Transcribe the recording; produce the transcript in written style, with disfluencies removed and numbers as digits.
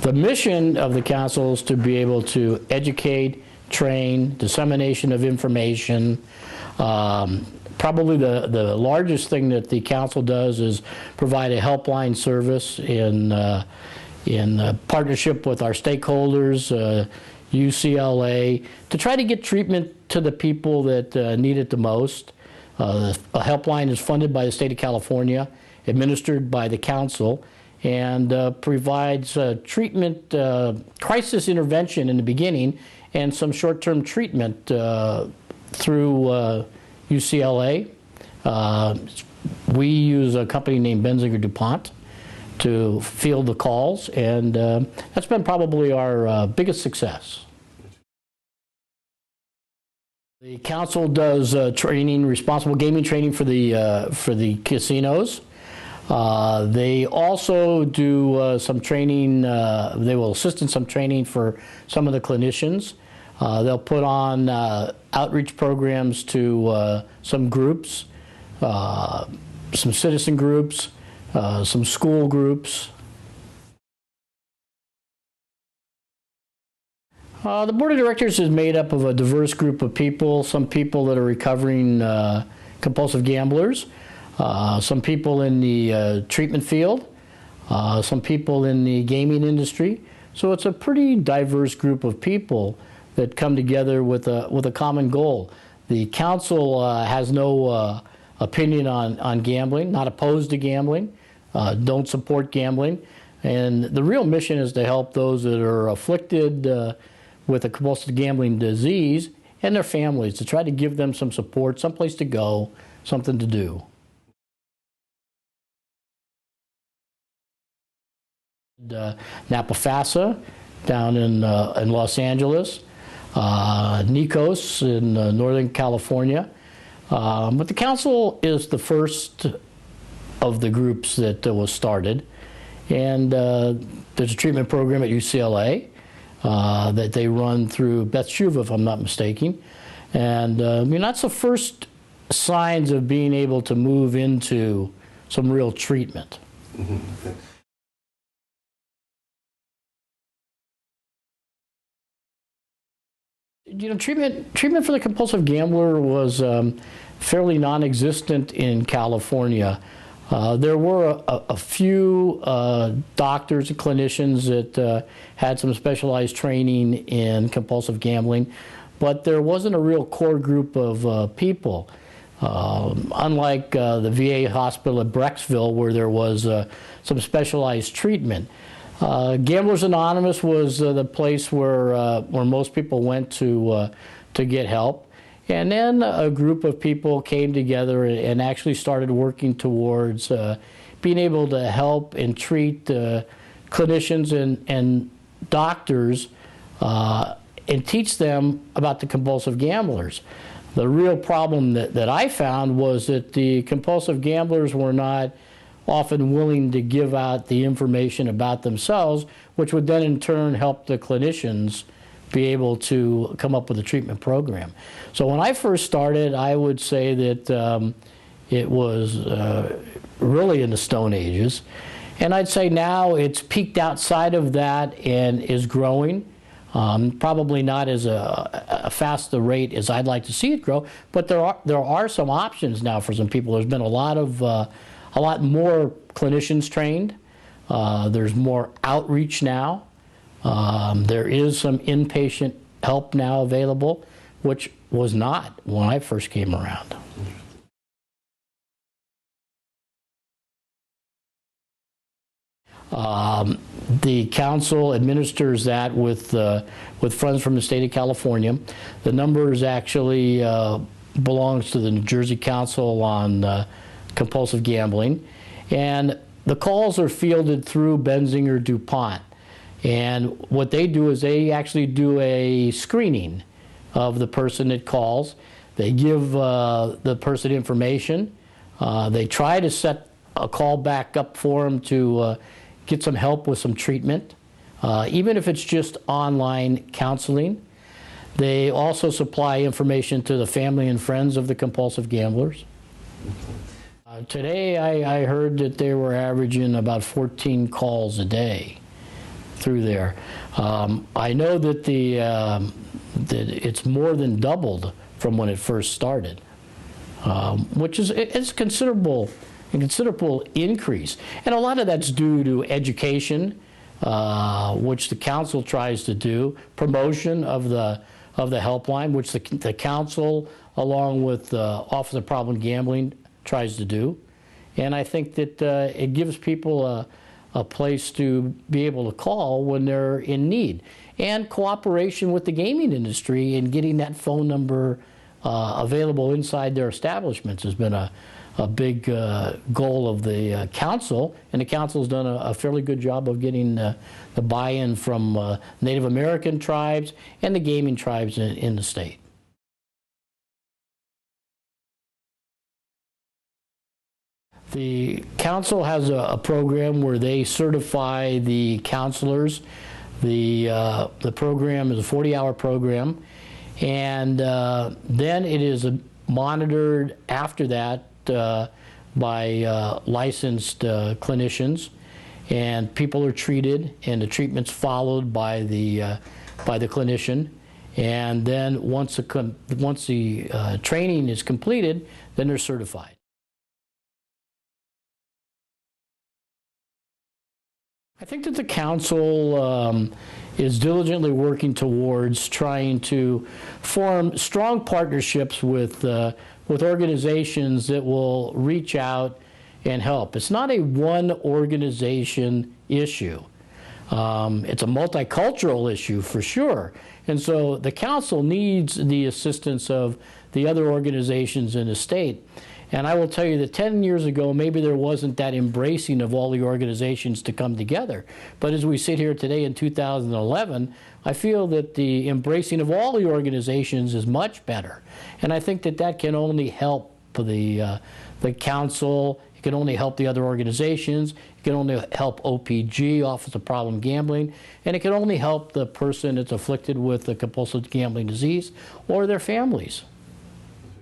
The mission of the council is to be able to educate, train, dissemination of information. Probably the largest thing that the council does is provide a helpline service in partnership with our stakeholders, UCLA, to try to get treatment to the people that need it the most. A helpline is funded by the state of California, administered by the council, and provides treatment, crisis intervention in the beginning, and some short-term treatment through UCLA. We use a company named Benzinger DuPont to field the calls, and that's been probably our biggest success. The council does training, responsible gaming training for the casinos. They also do some training, they will assist in some training for some of the clinicians. They'll put on outreach programs to some groups, some citizen groups, some school groups. The board of directors is made up of a diverse group of people, some people that are recovering compulsive gamblers, some people in the treatment field, some people in the gaming industry. So it's a pretty diverse group of people that come together with a common goal. The council has no opinion on gambling, not opposed to gambling, don't support gambling, and the real mission is to help those that are afflicted with a compulsive gambling disease and their families, to try to give them some support, someplace to go, something to do. Napa FASA down in Los Angeles, Nikos in Northern California. But the council is the first of the groups that was started, and there's a treatment program at UCLA that they run through Beth Shuva, if I'm not mistaken, and I mean, that's the first signs of being able to move into some real treatment. Mm-hmm. You know, treatment for the compulsive gambler was fairly non-existent in California. There were a few doctors and clinicians that had some specialized training in compulsive gambling, but there wasn't a real core group of people. Unlike the VA hospital at Brecksville, where there was some specialized treatment. Gamblers Anonymous was the place where most people went to get help, and then a group of people came together and actually started working towards being able to help and treat clinicians and doctors and teach them about the compulsive gamblers. The real problem that I found was that the compulsive gamblers were not often willing to give out the information about themselves, which would then in turn help the clinicians be able to come up with a treatment program. So when I first started, I would say that it was really in the Stone Ages. And I'd say now it's peaked outside of that and is growing. Probably not as a fast a rate as I'd like to see it grow, but there are some options now for some people. There's been a lot more clinicians trained. There's more outreach now. There is some inpatient help now available, which was not when I first came around. The council administers that with funds from the state of California. The numbers actually belongs to the New Jersey Council on compulsive gambling, and the calls are fielded through Benzinger DuPont. And what they do is they actually do a screening of the person that calls. They give the person information. They try to set a call back up for them to get some help with some treatment, even if it's just online counseling. They also supply information to the family and friends of the compulsive gamblers. Today I heard that they were averaging about 14 calls a day through there. I know that that it's more than doubled from when it first started, which is it's a considerable increase, and a lot of that's due to education, which the council tries to do, promotion of the helpline, which the council, along with the Office of Problem Gambling, tries to do. And I think that it gives people a place to be able to call when they're in need. And cooperation with the gaming industry in getting that phone number available inside their establishments has been a big goal of the council, and the council's done a fairly good job of getting the buy-in from Native American tribes and the gaming tribes in the state. The council has a program where they certify the counselors. The program is a 40-hour program, and then it is monitored after that by licensed clinicians, and people are treated, and the treatment's followed by the clinician. And then once the training is completed, then they're certified. I think that the council is diligently working towards trying to form strong partnerships with organizations that will reach out and help. It's not a one organization issue. It's a multicultural issue for sure. And so the council needs the assistance of the other organizations in the state. And I will tell you that 10 years ago, maybe there wasn't that embracing of all the organizations to come together. But as we sit here today in 2011, I feel that the embracing of all the organizations is much better. And I think that that can only help the council. It can only help the other organizations. It can only help OPG, Office of Problem Gambling. And it can only help the person that's afflicted with a compulsive gambling disease or their families.